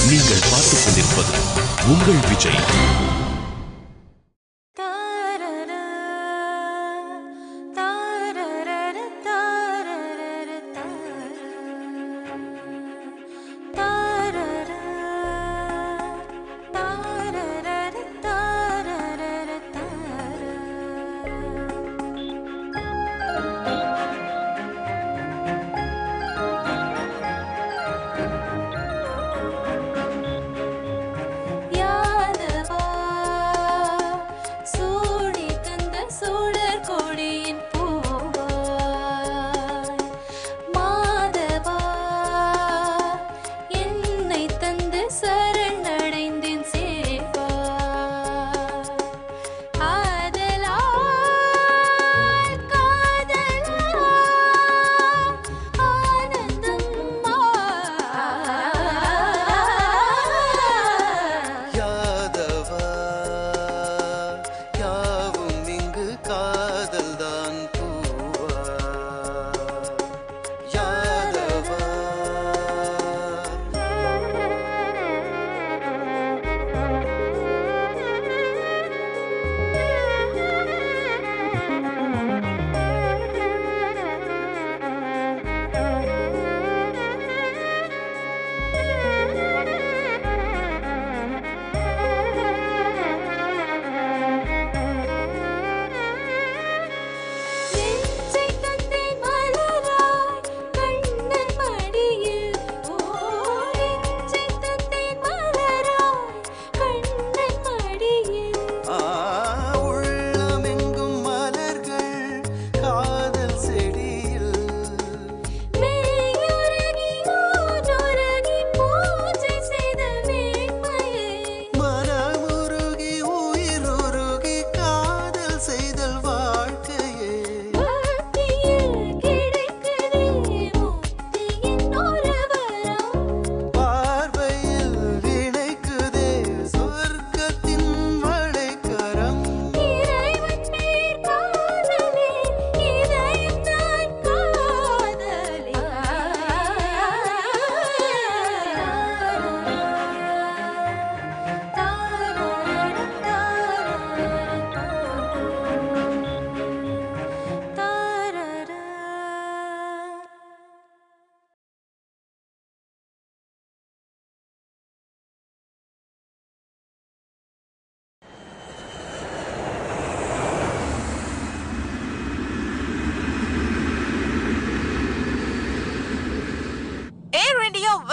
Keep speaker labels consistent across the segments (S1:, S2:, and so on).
S1: நீங்கள் பார்த்துக் கொண்டிருப்பது உங்கள் Vijay.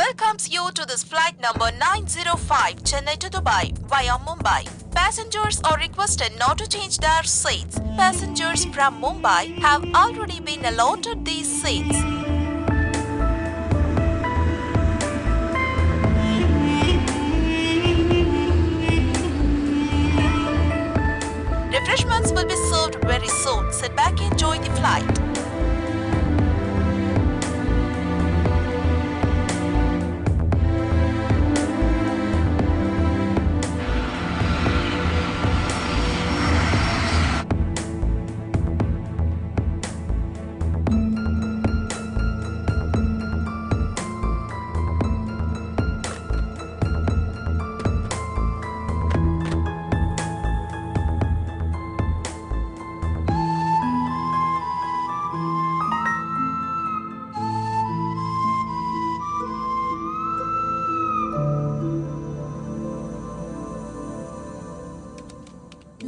S2: Welcomes you to this flight number 905 Chennai to Dubai via Mumbai. Passengers are requested not to change their seats. Passengers from Mumbai have already been allotted these seats. Refreshments will be served very soon. Sit back and enjoy the flight.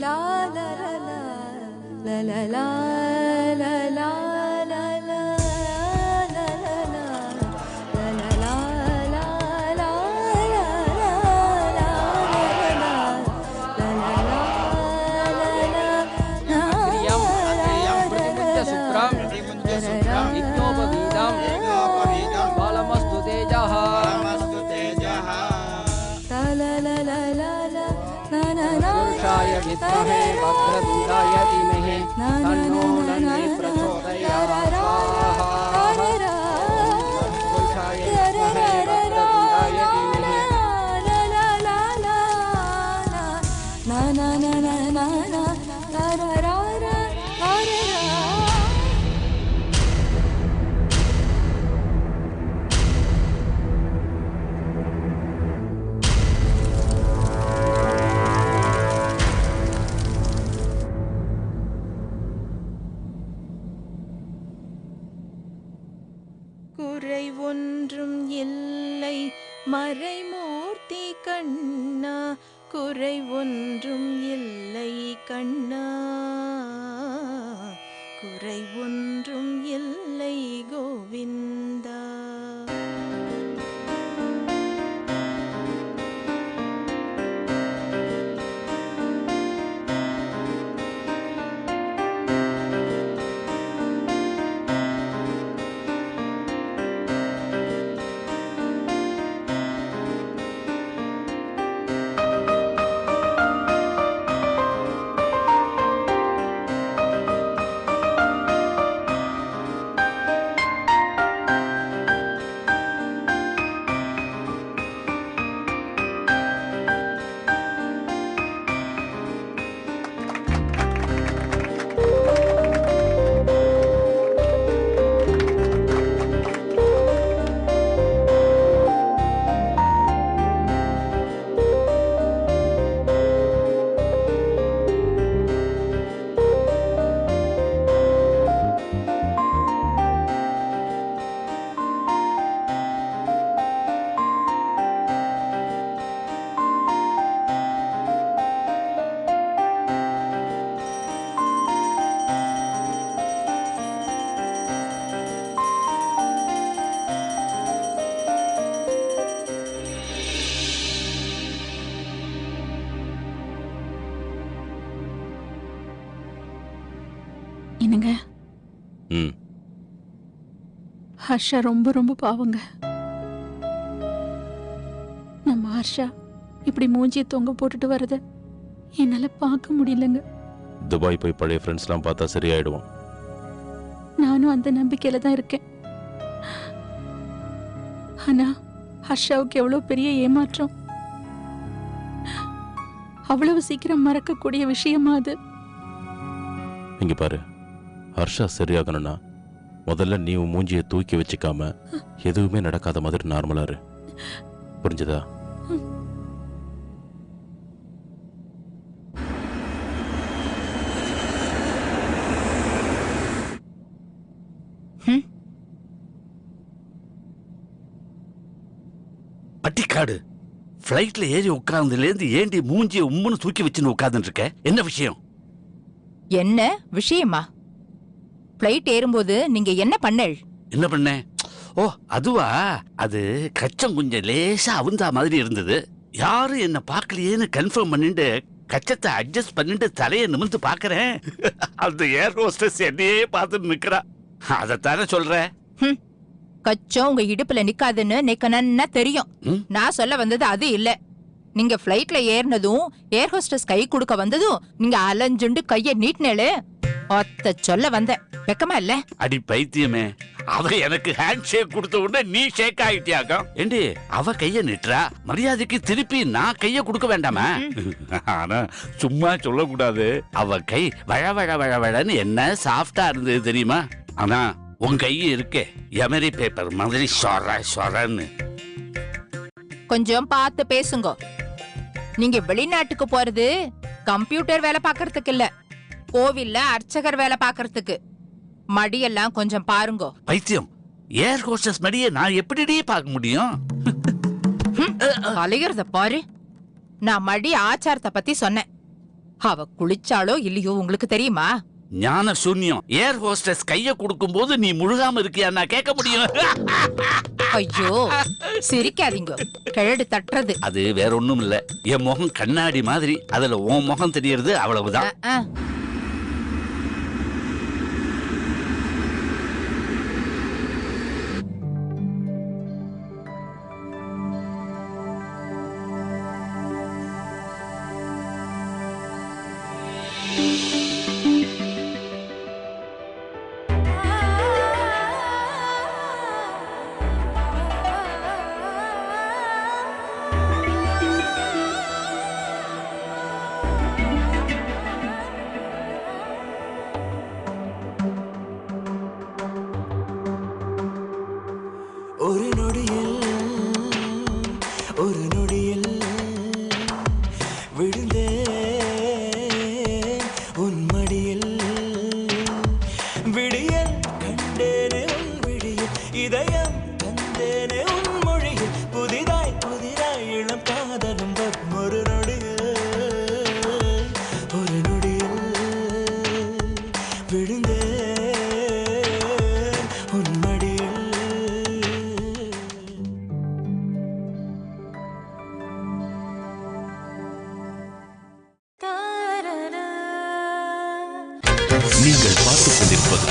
S3: La la la la la la la la la la la la
S4: पुरुषाय विद्महे वक्रतुण्डाय धीमहि तन्नो नन्दी प्रचोदयात् पुरुषाय विद्महे वक्रतुण्डाय धीमहि
S3: மறைமூர்த்தி கண்ணா குறை ஒன்றும் இல்லை கண்ணா குறை ஒன்றும் இல்லை கோவிந்தா. என்னங்க, ஹர்ஷா ரொம்ப ரொம்ப பாவங்க. நம்ம ஹர்ஷா இப்படி மூஞ்சியை தொங்க போட்டுட்டு வரத என்னால பார்க்க முடியலங்க.
S1: துபாய் போய் பழைய ஃப்ரெண்ட்ஸ்லாம் பார்த்தா சரியாயிடுவோம்.
S3: நானும் அந்த நம்பிக்கையில தான் இருக்கேன். ஆனா ஹர்ஷாவுக்கு எவ்வளவு பெரிய ஏமாற்றம். அவ்வளவு சீக்கிரம் மறக்கக்கூடிய விஷயமா அது?
S1: இங்க பாரு, ஹர்ஷா சரியாகணும்னா முதல்ல நீ உன் மூஞ்சியை தூக்கி வச்சுக்காம எதுவுமே நடக்காத மாதிரி நார்மலா இரு. புரிஞ்சதா?
S5: பட்டிக்காடு ஃப்ளைட்ல ஏறி உட்கார்ந்துலேருந்து ஏண்டி மூஞ்சியை உம்முன்னு தூக்கி வச்சுன்னு உட்கார்ந்துட்டு இருக்க? என்ன விஷயம்?
S6: என்ன விஷயமா? ஃப்ளைட் ஏறும்போது நீங்க என்ன பண்ணல்?
S5: என்ன பண்ண? ஓ அதுவா, அது கச்சம் கொஞ்சம் லேசா அவுந்தா மாதிரி இருந்தது. யாரும் என்ன பார்க்கலையேன்னு கன்ஃபார்ம் பண்ணிட்டு கச்சத்தை அட்ஜஸ்ட் பண்ணிட்டு தலையை நிமிர்ந்து பாக்குறேன். அந்த ஏர் ஹோஸ்டஸ் என்னையே பார்த்துட்டு நிக்கிறா. அதைத்தானே சொல்ற.
S6: கச்சம் உங்க இடுப்புல நிக்காதுன்னு எனக்கு நன்னா தெரியும். நான் சொல்ல வந்தது அது இல்ல. நீங்க ஃப்ளைட்ல ஏறினதும் ஏர் ஹோஸ்டஸ் கை கொடுக்க வந்ததும் நீங்க அலைஞ்சுண்டு கைய நீட்டினேளே, ஒத்த சொல்ல வந்த. வெக்கமா இல்ல?
S5: அடி பைத்தியமே, அவ எனக்கு ஹேண்ட் ஷேக் கொடுத்த உடனே நீ ஷேக் ஆயிட்டியாக்கா? ஏண்டி அவ கைய நிட்டுறா, மரியாதைக்கு திருப்பி நான் கைய கொடுக்க வேண்டாமா? ஆனா சும்மா சொல்லக்கூடாது. அவ கை வழ வழ வழ வழன்னு என்ன சாஃப்டா இருந்தது தெரியுமா? ஆனா உன் கை இருக்கே எமரி பேப்பர் மாதிரி சொர சொரன்னு.
S6: கொஞ்சம் பார்த்து பேசுங்க. நீங்க வெளிநாட்டுக்கு போறது கம்ப்யூட்டர் வேலை பாக்குறதுக்கு இல்ல, கோவில்ல அர்ச்சகர் வேலை பாக்குறதுக்கு. மடியெல்லாம் கொஞ்சம் பாருங்க.
S5: பைத்தியம், ஏர் ஹோஸ்டஸ் மடியை நான் எப்படி பார்க்க முடியும்?
S6: அலைகிறத பாரு. நான் மடி ஆச்சாரத்தை பத்தி சொன்னேன். அவ குளிச்சாலோ இல்லையோ உங்களுக்கு தெரியுமா?
S5: ஞான சூன்யம். ஏர் ஹோஸ்டஸ் கைய கொடுக்கும் போது நீ முழுகாம இருக்கியா நான் கேட்க முடியும்?
S6: ஐயோ சிரிக்காதீங்க, கிழடு தட்டுறது.
S5: அது வேற ஒண்ணும் இல்ல, என் முகம் கண்ணாடி மாதிரி, அதுல உன் முகம் தெரியறது, அவ்வளவுதான்.
S7: ஒரு நொடியில் விழுந்தேன் உன் மடியில். விடியல் கண்டேனே உன் விடியில், இதயம் தந்தேனே உன் மொழியில். புதிதாய்
S8: நீங்கள் பார்த்துக் கொண்டிருப்பது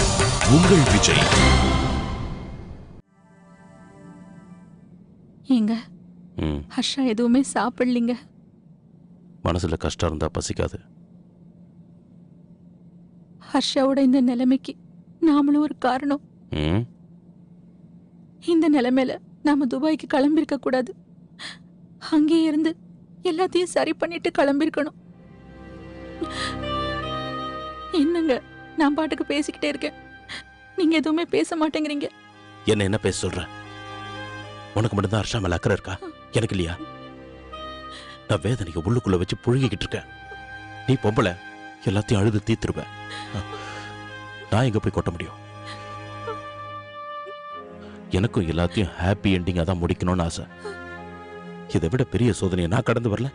S8: உங்கள் விஜய்.
S9: ஏங்க ஹர்ஷா எதுவுமே சாப்பிடலீங்க.
S1: மனசுல கஷ்டம் இருந்தா பசிக்காது.
S9: ஹர்ஷாவோட இந்த நிலைமைக்கு நாமளும் ஒரு காரணம். இந்த நிலைமையில நாம துபாய்க்கு கிளம்பிருக்க கூடாது. அங்கேயே இருந்து எல்லாத்தையும் சரி பண்ணிட்டு கிளம்பிருக்கணும். என்னங்க நான் பாட்டுக்கு பேசிக்கிட்டே இருக்கேன், நீங்க எதுவுமே பேச மாட்டேங்கிறீங்க.
S1: என்ன பேச சொல்ற? உனக்கு மட்டும்தான் ஹர்ஷா மேல அக்கறை இருக்கா? எனக்கு இல்லையா? நான் வேதனைக்கு உள்ளுக்குள்ள வச்சு புழுகிக்கிட்டு இருக்கேன். நீ பொம்பளை, எல்லாத்தையும் அழுது தீத்துருவ. நான் எங்க போய் கொட்ட முடியும்? எனக்கும் எல்லாத்தையும் ஹாப்பி எண்டிங்கா தான் முடிக்கணும்னு ஆசை. இதை விட பெரிய சோதனையை நான் கடந்து வரல.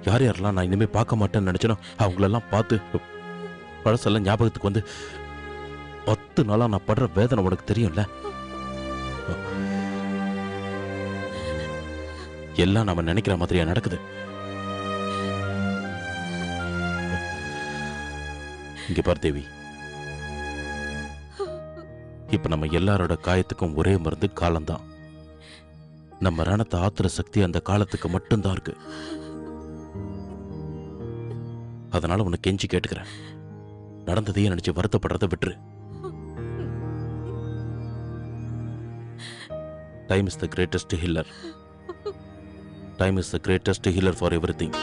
S1: யார் யாரெல்லாம் நான் இனிமே பார்க்க மாட்டேன்னு நினைச்சனோ அவங்களெல்லாம் பார்த்து பழசெல்லாம் ஞாபகத்துக்கு வந்து 10 நாளா நான் படுற வேதனை உனக்கு தெரியும்ல. எல்லாம் நம்ம நினைக்கிற மாதிரியா நடக்குது? இங்க பார் தேவி, இப்ப நம்ம எல்லாரோட காயத்துக்கும் ஒரே மருந்து காலம்தான். நம்ம ரணத்தை ஆத்துற சக்தி அந்த காலத்துக்கு மட்டும்தான் இருக்கு. அதனால உனக்கு கெஞ்சி கேட்டுக்கிறேன், நடந்ததையே நினைச்சு வருத்தப்படுறத விட்டுரு. Time is the greatest healer. Time is the greatest healer for everything.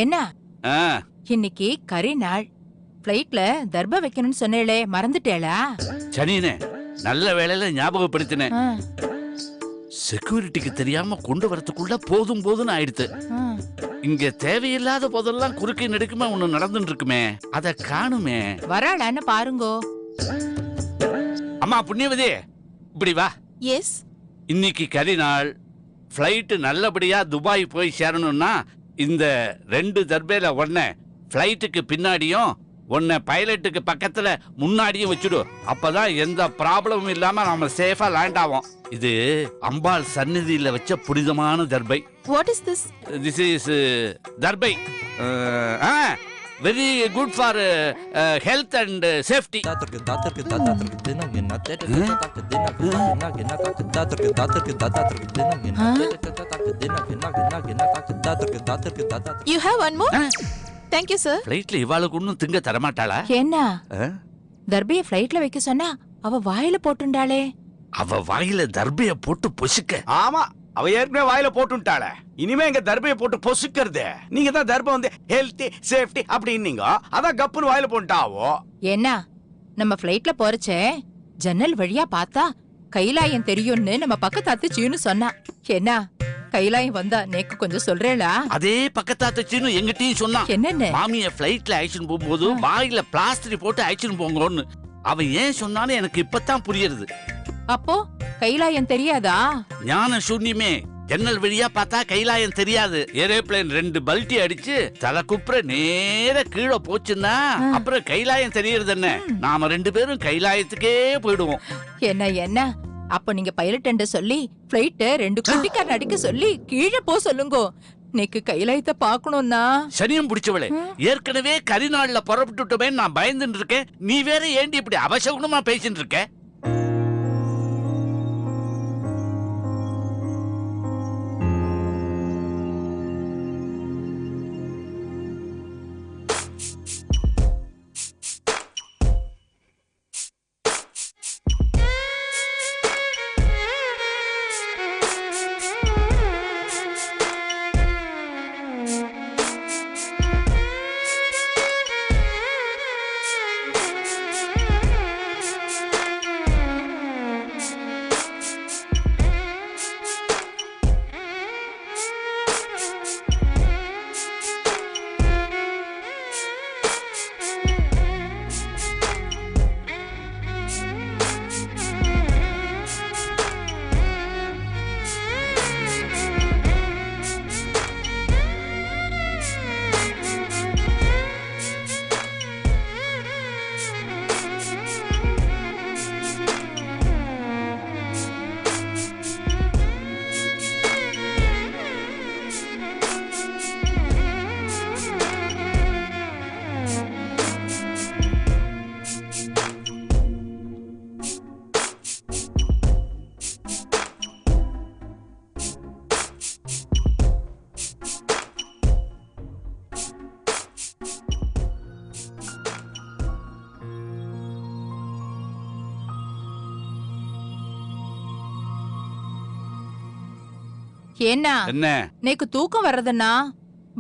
S6: என்ன இன்னைக்கு கறி நாள், பிளைட்ல தர்ப வைக்கணும்னு சொன்னேளே, மறந்துட்டேளா?
S5: சனினே, நல்ல வேளையில ஞாபகப்படுத்தினேன். செக்யூரிட்டிக்கு தெரியாம கொண்டு வரதுக்குள்ள போதும் போதும்னு ஆயிடுத்து. இங்க தேவையில்லாத போதெல்லாம் குறுக்கை நெடுக்குமா ஒண்ணு நடந்துட்டு இருக்குமே, அத காணுமே.
S6: வராளான்னு பாருங்கோ.
S5: அம்மா புண்ணியவதி, இப்படி வா.
S2: எஸ்.
S5: இன்னைக்கு கறி நாள், பிளைட் நல்லபடியா துபாய் போய் சேரணும்னா இந்த 2 தர்பேல ஒன்ன பிளைட்டுக்கு பின்னாடியும் ஒன்ன பைலட்டுக்கு பக்கத்துல முன்னாடியும் வச்சுடு. அப்பதான் எந்த ப்ராப்ளமும் இல்லாம நாம சேஃபா லேண்ட் ஆவோம். இது அம்பாள் சந்நிதியில வச்ச புனிதமான தர்பை.
S2: What is this?
S5: This is தர்பை. Very good for health and safety.
S2: You have one more? Thank you sir.
S5: ஃளைட்ல இவாளுக்கு ஒண்ணும் திங்க தர மாட்டாளா?
S6: என்ன தர்பைய ஃளைட்ல வைக்க சொன்னா அவ வாயில போட்டுண்டாளே.
S5: அவ வாயில தர்பைய போட்டு பொசுக்க.
S10: ஆமா, அவ ஏற்கனவே வாயில போட்டுட்டாள. இனிமே இங்க தர்பைய போட்டு பொசுக்கிறது. நீங்க தான் தர்பை வந்து ஹெல்த்தி சேஃப்டி அப்படின்னீங்க, அதான் கப்புன்னு வாயில போட்டாவோ.
S6: என்ன நம்ம ஃளைட்ல போறச்சே ஜன்னல் வழியா பார்த்தா கைலாயம் தெரியும்னு நம்ம பக்கத்தாத்து சீனு சொன்னா. என்ன கைலாயம் வந்தா நேக்கு கொஞ்சம் சொல்றேளா?
S5: அதே பக்கத்தாத்து சீனு எங்கிட்டயும் சொன்னா.
S6: என்னன்னு?
S5: மாமிய ஃளைட்ல அழைச்சிட்டு போகும்போது வாயில பிளாஸ்டர் போட்டு அழைச்சிட்டு போங்கன்னு. அவ ஏன் சொன்னான்னு எனக்கு இப்பதான் புரியுது.
S6: அப்போ கைலாயம் தெரியாதா?
S5: ஞான சூன்யமே. ஜன்னல் வழியா பார்த்தா கைலாயம் தெரியாது. ஏரோப்ளேன் 2 பல்ட்டி அடிச்சு தலை குப்புற நேர கீழே போச்சுன்னா அப்புறம் கைலாயம் தெரியறது என்ன? நாம 2 பேரும் கைலாயத்துக்கே போயிடுவோம்.
S6: என்ன அப்ப நீங்க பைலட் சொல்லி பிளைட் 2 குட்டிக்காரன் அடிக்க சொல்லி கீழே போ சொல்லுங்கோ. நேக்கு கைலாயத்தை பாக்கணும்னா.
S5: சனியம் பிடிச்சவளே, ஏற்கனவே கரிநாள்ல புறப்பட்டுட்டோமே நான் பயந்துட்டு இருக்கேன். நீ வேற ஏண்டி இப்படி அவசகுணமா பேசிட்டு இருக்க?
S6: ஏன்னா
S5: என்ன
S6: நேக்கு தூக்கம் வர்றதுன்னா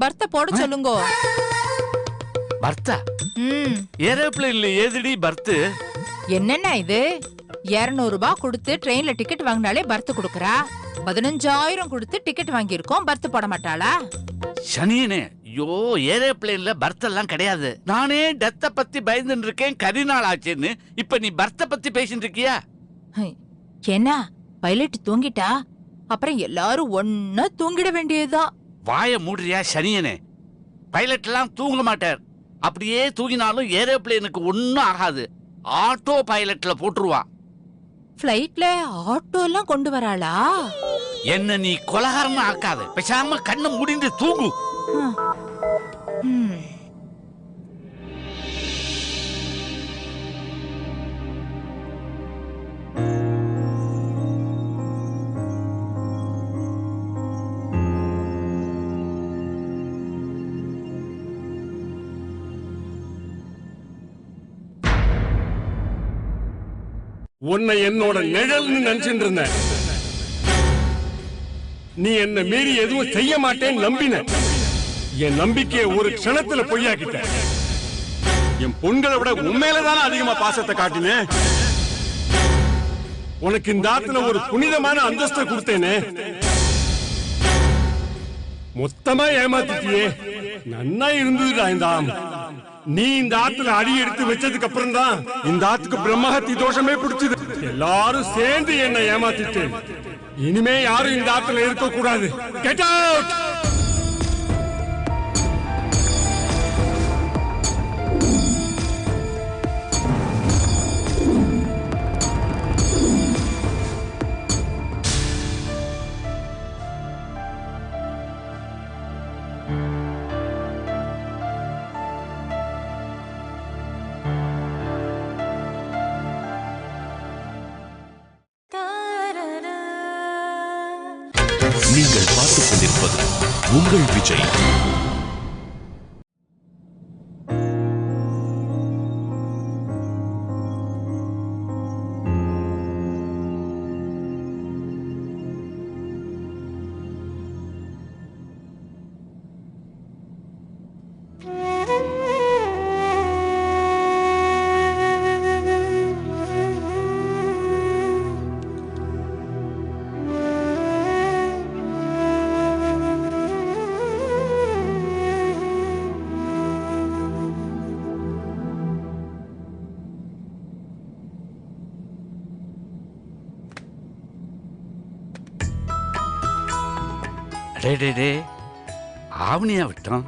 S6: பர்த்த போட சொல்லுங்க.
S5: பர்த்தா? ஏரோப்ளேன்ல ஏதுடி பர்த்து?
S6: என்னன்னா இது 200 ரூபாய் கொடுத்து ட்ரெயின்ல டிக்கெட் வாங்கினாலே பர்த் கொடுக்கறா. 15,000 கொடுத்து டிக்கெட் வாங்கியிருக்கோம், பர்த் போட மாட்டாளா?
S5: சனியனே, ஐயோ ஏரோப்ளேன்ல பர்த் எல்லாம் கிடையாது. நானே டெத்த பத்தி பயந்துட்டு இருக்கேன், கரிநாள் ஆச்சுன்னு. இப்ப நீ பர்த்த பத்தி பேசிட்டு இருக்கியா?
S6: என்ன பைலட் தூங்கிட்டா அப்புறம் எல்லாரும் ஒன்னா தூங்கிட வேண்டியதுதான்.
S5: வாய மூடுறியா சனியனே? பைலட் எல்லாம் தூங்க மாட்டார். அப்படியே தூங்கினாலும் ஏரோப்ளேனுக்கு ஒன்னும் ஆகாது. ஆட்டோ பைலட்ல போட்டுருவா.
S6: ஃப்ளைட்ல ஆட்டோ எல்லாம் கொண்டு வராளா?
S5: என்ன நீ கொலகாரன்னு ஆக்காத, பேசாம கண்ணை மூடிட்டு தூங்கு.
S11: உன்னை என்னோட நிழல்னு நினைச்சிட்டு இருந்தேன். நீ என்ன மீறி எதுவும் செய்ய மாட்டேன்னு நம்பின. என் நம்பிக்கையை ஒரு க்ஷணத்துல பொய்யாக்கிட்ட. என் பொண்களை விட உண்மையிலதானே அதிகமா பாசத்தை காட்டினேன். உனக்கு இந்த ஆத்துல ஒரு புனிதமான அந்தஸ்தை கொடுத்தேனே, மொத்தமா ஏமாத்திட்டியே. நன்னா இருந்ததுடா இந்த ஆம். நீ இந்த ஆத்துல அடி எடுத்து வச்சதுக்கு அப்புறம் தான் இந்த ஆத்துக்கு பிரம்மஹத்தி தோஷமே பிடிச்சது. எல்லாரும் சேர்ந்து என்னை ஏமாத்திட்டு இனிமே யாரும் இந்த ஆத்துல இருக்க கூடாது. Get out.
S8: நீங்கள் பார்த்துக் கொண்டிருப்பது உங்கள் விஜய்.
S5: டே ஆவணியா விட்டோம்.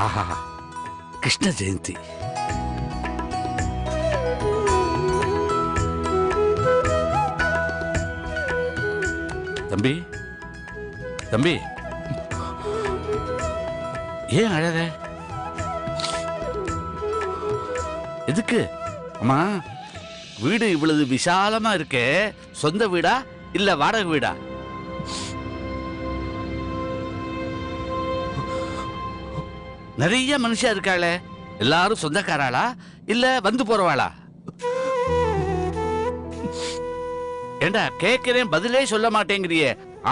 S5: ஆஹா, கிருஷ்ண ஜெயந்தி. தம்பி தம்பி, ஏன் அழற? எதுக்கு? அம்மா, வீடு இவ்வளவு விசாலமா இருக்கே, சொந்த வீடா இல்ல வாடகை வீடா? நிறைய மனுஷா இருக்காளே, எல்லாரும் சொந்தக்காராளா இல்ல வந்து போறவாளா? ஏண்டா கேட்கிறேன், பதிலே சொல்ல மாட்டேங்கிறியே.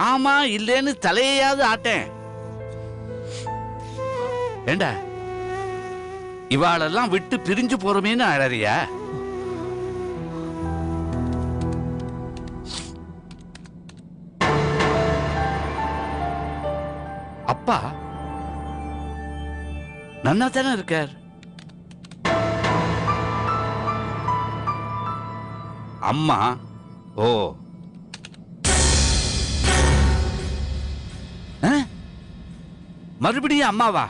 S5: ஆமா இல்லேன்னு தலையாவது ஆட்டேன். ஏண்டா இவாளெல்லாம் விட்டு பிரிஞ்சு போறமேன்னு அழறியா? அப்பா நன்னா தானே இருக்கார். அம்மா ஓ மறுபடியும் அம்மாவா?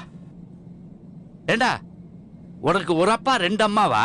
S5: ஏண்டா உனக்கு ஒரு அப்பா ரெண்டு அம்மாவா?